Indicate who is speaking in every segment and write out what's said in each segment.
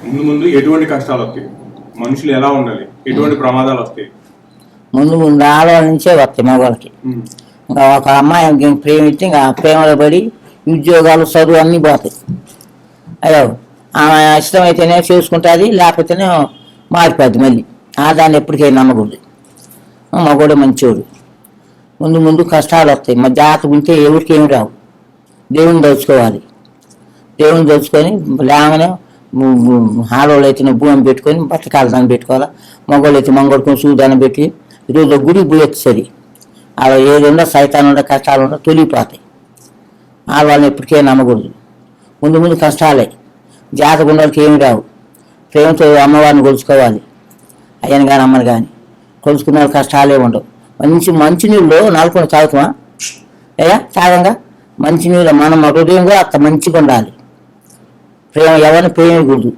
Speaker 1: ముందు ముందు ఎటువంటి కష్టాలు వస్తాయి, మనుషులు ఎలా ఉండాలి, ఎటువంటి ప్రమాదాలు వస్తాయి?
Speaker 2: ముందు ముందు ఆడవాళ్ళ నుంచే వస్తాయి మగవాళ్ళకి. ఇంకా ఒక అమ్మాయి ప్రేమిస్తే ఇంకా ప్రేమలో పడి ఉద్యోగాలు చదువు అన్నీ పోతాయి. అయ్యో ఆమె ఇష్టమైతేనే చేసుకుంటుంది, లేకపోతేనే మారిపోద్ది మళ్ళీ. దాన్ని ఎప్పటికైనా నమ్మకూడదు. మగవాడు మంచోడు. ముందు ముందు కష్టాలు వస్తాయి. మా జాతకు ఉంటే ఎవరికి ఏమి రావు. దేవుని దోచుకోవాలి. దేవుని దోచుకొని లేవనే ఆడవాళ్ళు అయితే భూమి పెట్టుకొని బట్టకాల దాన్ని పెట్టుకోవాలి. మగవాళ్ళు అయితే మంగళకొని సూదాన్ని పెట్టి ఈరోజు గుడికి పోయొచ్చు. సరి అలా ఏదుందో సైతాన్ని ఉండే కష్టాలు ఉండే తొలిగిపోతాయి. ఆడవాళ్ళని ఎప్పటికైనా నమ్మకూడదు. ముందు ముందు కష్టాలే. జాతకు ఉన్న వాళ్ళకి ఏమి రావు. ప్రేమతో అమ్మవారిని కొలుచుకోవాలి. అయ్యని కానీ అమ్మని కానీ కొలుచుకున్న వాళ్ళు కష్టాలే ఉండవు. మంచినీళ్ళు నాలుగు తాగుతామా అయ్యా? తాగంగా మంచినీళ్ళు మనం హృదయం కూడా అంత మంచిగా ఉండాలి. ప్రేమ ఎవరిని ప్రేమకూడదు.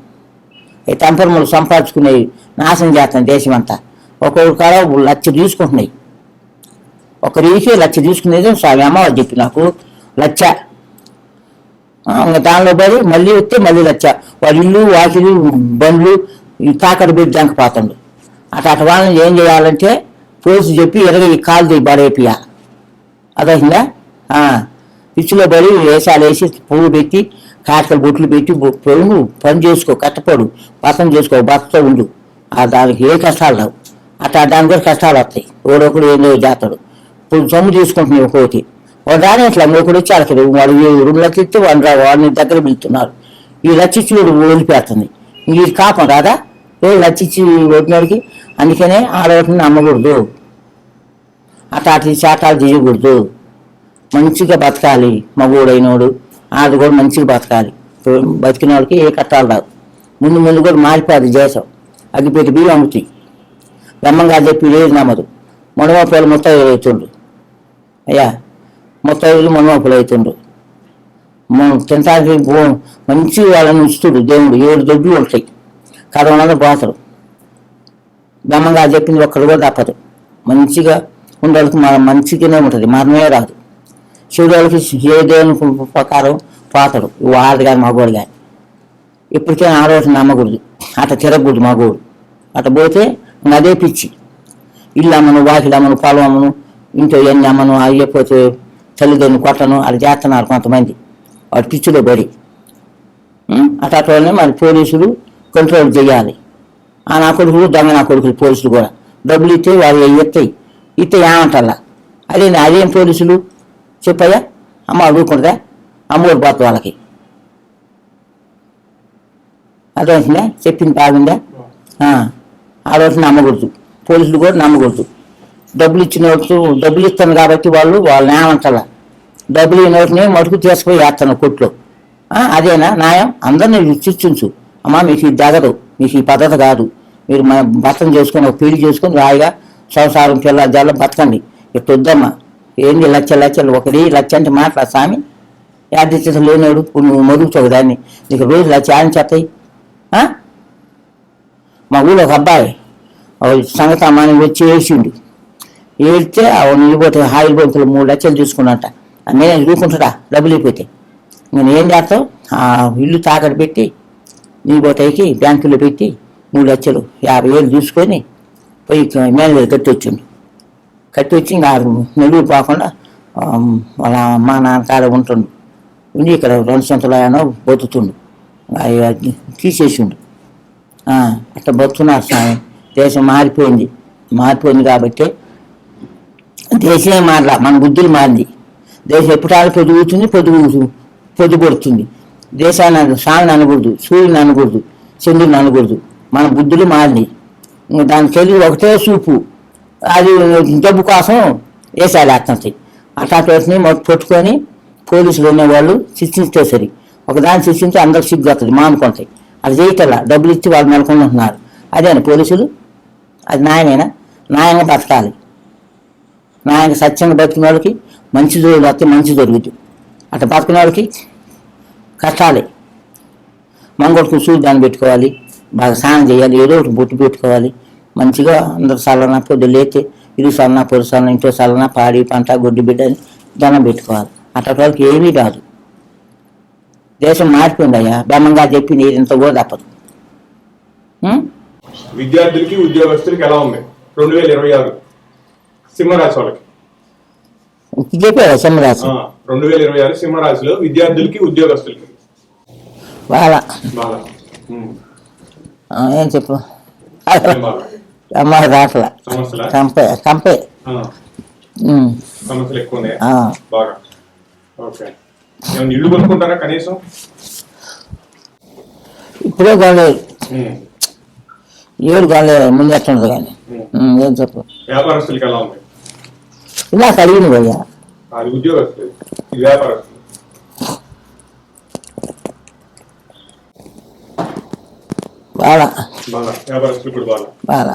Speaker 2: ఈ తంపరములు సంపాదించుకునేవి నాశనం చేస్తాను దేశం అంతా. ఒక్కొక్క కాడ 1,00,000 తీసుకుంటున్నాయి. ఒక రీకి 1,00,000 తీసుకునేది స్వామి అమ్మవారు చెప్పి నాకు 1,00,000. దానిలో పడి మళ్ళీ వస్తే మళ్ళీ 1,00,000. వాడి ఇల్లు వాకిలు బండ్లు ఈ తాకట్టు పెట్టి దంకపోతాడు. అటు వాళ్ళని ఏం చేయాలంటే పోలీసు చెప్పి ఈ కాలు దిగి పడేపియాలి. అదైందా? పిచ్చిలో పడి వేషాలు వేసి పువ్వు పెట్టి కాటకలు బొట్లు పెట్టి పొడుగు పని చేసుకో, కట్టపడు, పసం చేసుకో, బతతో ఉండు. దానికి ఏ కష్టాలు రావు. దానికి కూడా కష్టాలు వస్తాయి. ఒకడొకడు ఏదో చేస్తాడు. ఇప్పుడు సొమ్ము తీసుకుంటున్నాయి ఒక్కొక్కటి. వాడు రాని అట్లా ఒకడు వచ్చి అడగడు. వాడు 2,00,000 ఇస్తే వాడిని దగ్గర పిలుస్తున్నారు. ఈ 1,00,000 ఇచ్చి వదిలిపెడుతుంది. ఇది కాపం రాదా? 1,00,000 ఇచ్చి వదిలినోడికి. అందుకనే ఆడవాటిని నమ్మకూడదు. అటు శాతాలు చేయకూడదు. మంచిగా బతకాలి. మగోడైనోడు ఆడు కూడా మంచిగా బతకాలి. బతికిన వాడికి ఏ కష్టాలు రావు. ముందు ముందు కూడా మారిపోదు దేశం. అగ్గిపెట్టి బియ్యం అమ్ముతాయి. బ్రహ్మంగా చెప్పి లేదు నమ్మదు. మునమాపులు మొత్తం అవుతుండ్రు. అయ్యా మొత్తం మునమాపులు అవుతుండ్రు. తినడానికి మంచి వాళ్ళని ఇస్తుడు దేవుడు. 7 దొడ్లు ఉంటాయి. కరోనాలో పోతారు. బ్రహ్మంగా చెప్పింది ఒక్కడు కూడా తప్పదు. మంచిగా ఉండడానికి మంచిగానే ఉంటుంది. మరణమే రాదు. శివుడికి ఏ దేవుని ప్రకారం పోతాడు. వాడు కానీ మగోడు కానీ. ఇప్పటికైనా ఆడవాళ్ళని నమ్మకూడదు. అట్లా తిరగకూడదు మగోడు. అట్లా పోతే అదే పిచ్చి. ఇల్లు అమ్మను, వాకిలు అమ్మను, పొలం అమ్మను, ఇంట్లో ఎన్ని అమ్మను, అయ్యపోతే తల్లిదండ్రులు కొట్టను అది చేస్తున్నారు కొంతమంది. వాడు పిచ్చిలో పడి అట్లనే మరి పోలీసులు కంట్రోల్ చేయాలి. నా కొడుకులు దొంగ నా కొడుకులు పోలీసులు కూడా డబ్బులు ఇస్తే వాళ్ళు ఇస్తే ఏమంటారా? అదేం పోలీసులు చెప్పయ్యా? అమ్మ అడుగుకుంటుందా? అమ్మోడు పోతుంది వాళ్ళకి. అర్థమవుతుందా? చెప్పింది బాగుందా? ఆడవాళ్ళని నమ్మకూడదు. పోలీసులు కూడా నమ్మకూడదు. డబ్బులు ఇచ్చిన డబ్బులు ఇస్తాను కాబట్టి వాళ్ళని ఏమంటారా? డబ్బులు ఇవ్వనోటిని మటుకు తీసుకుపోయి వేస్తాను కొట్లో. అదేనా న్యాయం? అందరినీ చర్చించు. అమ్మ మీకు ఇది జగదు, మీకు ఈ పద్ధతి కాదు. మీరు మన భర్తను చేసుకొని ఒక పెళ్లి చేసుకొని రాయిగా సంసారం పిల్ల జల్ల బతకండి. ఇట్లా వద్దమ్మా. ఏంది 1,00,000 ఒకటి 1,00,000 అంటే మాట్లాడు స్వామి. యాదృచ్ఛత లేనాడు నువ్వు మరుగుతావు దాన్ని. నీకు రోజు 1,00,000 అని చెప్తాయి. మా ఊళ్ళో ఒక అబ్బాయి సంగతి అమ్మాని వచ్చి ఏడ్చిండు. ఏడితే నిలిపోతే హాయిల్ బంకులు 3,00,000 తీసుకున్నట్ట. నేను చూసుకుంటాడా డబ్బులు అయిపోతే? నేను ఏం చేస్తావు? ఇల్లు తాకట్టు పెట్టి నీ పోతాయికి బ్యాంకులో పెట్టి 3,00,000 50,000 చూసుకొని పోయి మేనేజర్ కట్టి వచ్చి ఇంకా నెల్లూరు పోకుండా వాళ్ళ అమ్మ నాన్న కాడ ఉంటుండు. ఉండి ఇక్కడ 2 సంవత్సరాలు అయినా బతుకుతుండు. తీసేసిండు. అట్లా బతుకున్నారు స్వామి. దేశం మారిపోయింది కాబట్టి దేశమే మారలా, మన బుద్ధులు మారింది. దేశం ఎప్పుడు పొద్దుగుతుంది, పొద్దుపడుతుంది. దేశాన్ని స్వామిని అనకూడదు, సూర్యుని అనకూడదు, చంద్రుని అనకూడదు. మన బుద్ధులు మారింది. దాని తెలుగు ఒకటే చూపు. అది డబ్బు కోసం వేసాలి అట్లంటాయి. అట్లాంటి పట్టుకొని పోలీసులు ఉన్నవాళ్ళు శిక్షిస్తే సరి. ఒకదాన్ని శిక్షించి అందరికి సిగ్గు వస్తుంది, మానుకుంటాయి. అది చేయటల్లా డబ్బులు ఇచ్చి వాళ్ళు నెలకొంటున్నారు. అదేనా పోలీసులు? అది న్యాయమేనా? న్యాయంగా బతకాలి. న్యాయంగా సత్యంగా బతికిన వాళ్ళకి మంచి జరుగుతుంది వస్తే మంచి జరుగుతుంది. అట్లా బతికిన వాళ్ళకి కష్టాలే. మంగళకు దాన్ని పెట్టుకోవాలి, బాగా స్నానం చేయాలి, ఏదో ఒకటి బొట్టు పెట్టుకోవాలి. మంచిగా అందరు సలన పొద్దు లేతే ఇరు సలన పొరు సలన ఇంట్లో సలన పాడి పంట గొడ్డు బిడ్డని దండం పెట్టుకోవాలి. అట్లా వాళ్ళకి ఏమీ రాదు. దేశం మారిపోయింది అయ్యా. బ్రహ్మంగా చెప్పింది ఇంత కూడా తప్పదు. ఉం?
Speaker 1: విద్యార్థులకి ఉద్యోగస్తులకి ఎలా ఉంది 2026 సింహరాశి వాళ్ళకి?
Speaker 2: చెప్పారా సింహరాశి?
Speaker 1: 2026 సింహరాశిలో విద్యార్థులకి ఉద్యోగస్తులకి
Speaker 2: బాగా
Speaker 1: బాగా.
Speaker 2: ఏం చెప్పు
Speaker 1: ఏం బాగా?
Speaker 2: అమ్మ రాట్లా
Speaker 1: సమస్యలా?
Speaker 2: కంపే ఉం.
Speaker 1: సమస్యలు ఎక్కువ ఉన్నాయి
Speaker 2: ఆ.
Speaker 1: బాగా. ఓకే. ఏమన్నా ఇల్లు కొనుక్కుంటారా కనీసం?
Speaker 2: ఇప్పుడే కొనలేదు,
Speaker 1: ఉమ్.
Speaker 2: ఏడు కొనలేదు, ముందు ఎట్లుండదు కానీ. ఏం చెప్పు
Speaker 1: వ్యాపారస్తులకి ఎలా ఉంది?
Speaker 2: ఇలా కలిగింది భయ్యా.
Speaker 1: అది ఉద్యోగస్తులు, ఇది వ్యాపారస్తులు.
Speaker 2: బాగా
Speaker 1: బాగా వ్యాపారస్తులు కూడా బాగా.
Speaker 2: బాగా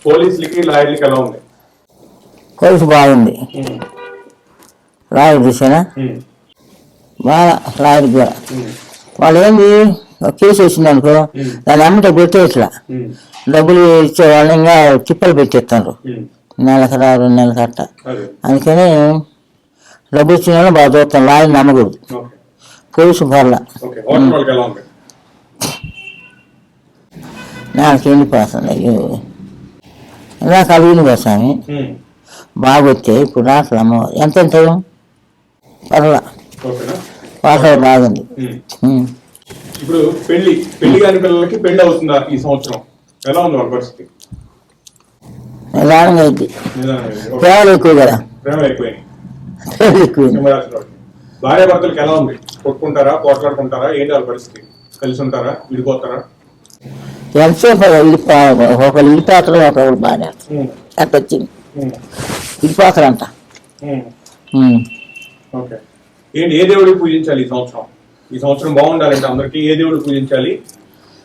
Speaker 1: పోలీసులకి లాయర్లకి ఎలా ఉంది?
Speaker 2: కొలుసు బాగుంది.
Speaker 1: ఉమ్.
Speaker 2: లాయర్ చూసానా
Speaker 1: ఉమ్.
Speaker 2: బాగా లాయర్ కూడా.
Speaker 1: ఉమ్.
Speaker 2: వాళ్ళు ఏంది ఒక కేసు వచ్చింది అనుకో, దాన్ని అమ్మట పెట్టేట్లా
Speaker 1: ఉమ్.
Speaker 2: డబ్బులు ఇచ్చే వాళ్ళని ఇంకా తిప్పలు పెట్టేస్తాను,
Speaker 1: ఉమ్.
Speaker 2: నెలకు రా 2 నెలలకు అట్ట.
Speaker 1: అదే.
Speaker 2: అందుకని డబ్బులు ఇచ్చిన వాళ్ళని బాగా చూస్తాను, లాయర్ నమ్మకూడదు.
Speaker 1: ఓకే.
Speaker 2: పోలీసు పర్ల
Speaker 1: ఓకే. హోటల్ వాళ్ళకి ఎలా ఉంది?
Speaker 2: నాకు ఎండిపోతుంది. అయ్యో ఇలా కలిగింది కదా స్వామి,
Speaker 1: ఉమ్.
Speaker 2: బాగా వచ్చాయి. ఇప్పుడు రాట్లు అమ్మవారు ఎంత పర్ల
Speaker 1: ఓకేనా?
Speaker 2: వాటర్ బాగుంది.
Speaker 1: ఉమ్.
Speaker 2: ఉం.
Speaker 1: ఇప్పుడు పెళ్లి కాని పిల్లలకి పెళ్లి అవుతుందా ఈ సంవత్సరం? ఎలా ఉంది వాళ్ళ పరిస్థితి?
Speaker 2: నిదానంగా అయింది.
Speaker 1: నిదానంగా. ఓకే.
Speaker 2: ప్రేమలు ఎక్కువ కదా,
Speaker 1: ప్రేమ ఎక్కువైంది
Speaker 2: ప్రేమలు ఎక్కువ.
Speaker 1: సింహరాశి వాళ్ళకి. భార్య భర్తలకి ఎలా ఉంది? కొట్టుకుంటారా, పోట్లాడుకుంటారా? ఏంటి వాళ్ళ పరిస్థితి? కలిసి ఉంటారా, విడిపోతారా?
Speaker 2: ఎంతసేపు ఒకళ్ళు ఇడిపోతారు, ఒకళ్ళు బాగా
Speaker 1: ఉమ్.
Speaker 2: అట్లా వచ్చింది.
Speaker 1: ఉమ్.
Speaker 2: ఇడిపోతారంట.
Speaker 1: ఉమ్. ఓకే. ఏంటి ఏ దేవుడికి పూజించాలి ఈ సంవత్సరం? ఈ సంవత్సరం బాగుండాలంటే అందరికీ ఏ దేవుడికి పూజించాలి?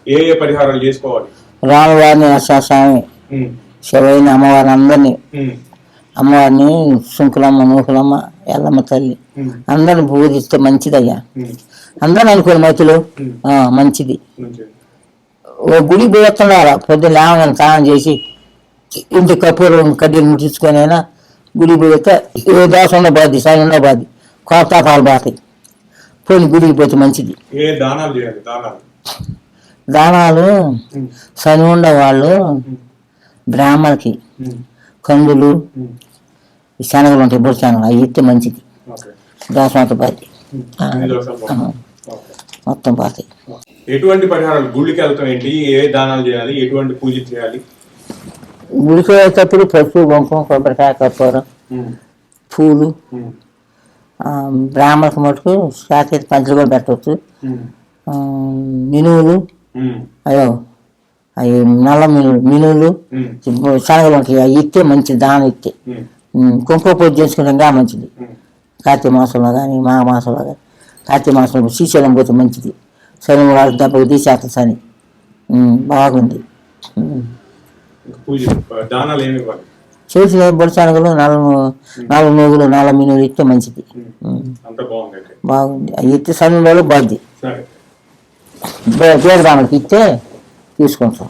Speaker 1: ఏ ఏ పరిహారాలు చేసుకోవాలి?
Speaker 2: రామువారిని స్వామి,
Speaker 1: ఉమ్.
Speaker 2: శివయ్యని, అమ్మవారిని అందరినీ,
Speaker 1: ఉమ్.
Speaker 2: అమ్మవారిని, శుంకులమ్మ, నూకులమ్మ, ఎల్లమ్మ తల్లి
Speaker 1: ఉమ్.
Speaker 2: అందరిని పూజిస్తే మంచిదయ్యా.
Speaker 1: ఉమ్.
Speaker 2: అందరూ అనుకోని మైతులు మంచిది.
Speaker 1: మంచిది.
Speaker 2: ఓ గుడి పోతున్నారా పొద్దున్న లేవగానే స్నానం చేసి ఇంటి కపూరం కడ్డీలు ముట్టించుకొని అయినా గుడి పోతే ఏ దోశ ఉండబాద్ది, సరి ఉండబాద్ది, కోతాపాలు బాతాయి. పోయి గుడికి పోతే మంచిది.
Speaker 1: ఏ దానాలు చేయాలి?
Speaker 2: దానాలు
Speaker 1: ఉమ్.
Speaker 2: శని ఉండ వాళ్ళు బ్రాహ్మణకి
Speaker 1: ఉమ్.
Speaker 2: కందులు,
Speaker 1: ఉమ్.
Speaker 2: శనగలు ఉంటాయి, బుర్ర శనగలు, అవి ఇస్తే మంచిది.
Speaker 1: ఓకే.
Speaker 2: దోశ బాద్ది,
Speaker 1: అన్ని దోషాలు పోతాయి. ఓకే.
Speaker 2: మొత్తం బాతాయి.
Speaker 1: ఎటువంటి పరిహారాలు? గుళ్ళకి వెళ్తాం ఏంటి? ఏ దానాలు చేయాలి? ఎటువంటి పూజ చేయాలి?
Speaker 2: గుడికి వెళ్ళేటప్పుడు పసుపు, కుంకుమ, కొబ్బరికాయ, కర్పూరం,
Speaker 1: ఉమ్.
Speaker 2: పూలు,
Speaker 1: ఉమ్.
Speaker 2: బ్రాహ్మణకు మటుకు శాఖ పంచులు కూడా పెట్టవచ్చు.
Speaker 1: ఉమ్.
Speaker 2: మినువులు,
Speaker 1: ఉమ్.
Speaker 2: అయ్యో అవి నల్ల మినువులు,
Speaker 1: ఉమ్.
Speaker 2: శనగలు ఉంటాయి, అవి ఇస్తే మంచిది. దానం ఇస్తే
Speaker 1: ఉమ్.
Speaker 2: కుంకుమ పూజ చేసుకుంటే ఇంకా మంచిది.
Speaker 1: ఉమ్.
Speaker 2: కార్తీక మాసంలో కానీ మాఘ మాసంలో కానీ. కార్తీక మాసంలో శ్రీశైలం పోతే మంచిది. శని వాళ్ళకి దెబ్బకి తీసేస్తా శని. బాగుంది.
Speaker 1: ఇంకా పూజ దానాలు ఏమి ఇవ్వాలి?
Speaker 2: చేసిన బొడి శనగలు, నల్ల నూగులు, నల్ల మినువులు ఇస్తే మంచిది.
Speaker 1: అంత బాగుంది అయితే.
Speaker 2: బాగుంది. అవి ఇస్తే శని వాళ్ళు బాధ్యత.
Speaker 1: సరే.
Speaker 2: పేదదానికి ఇస్తే తీసుకుంటాం.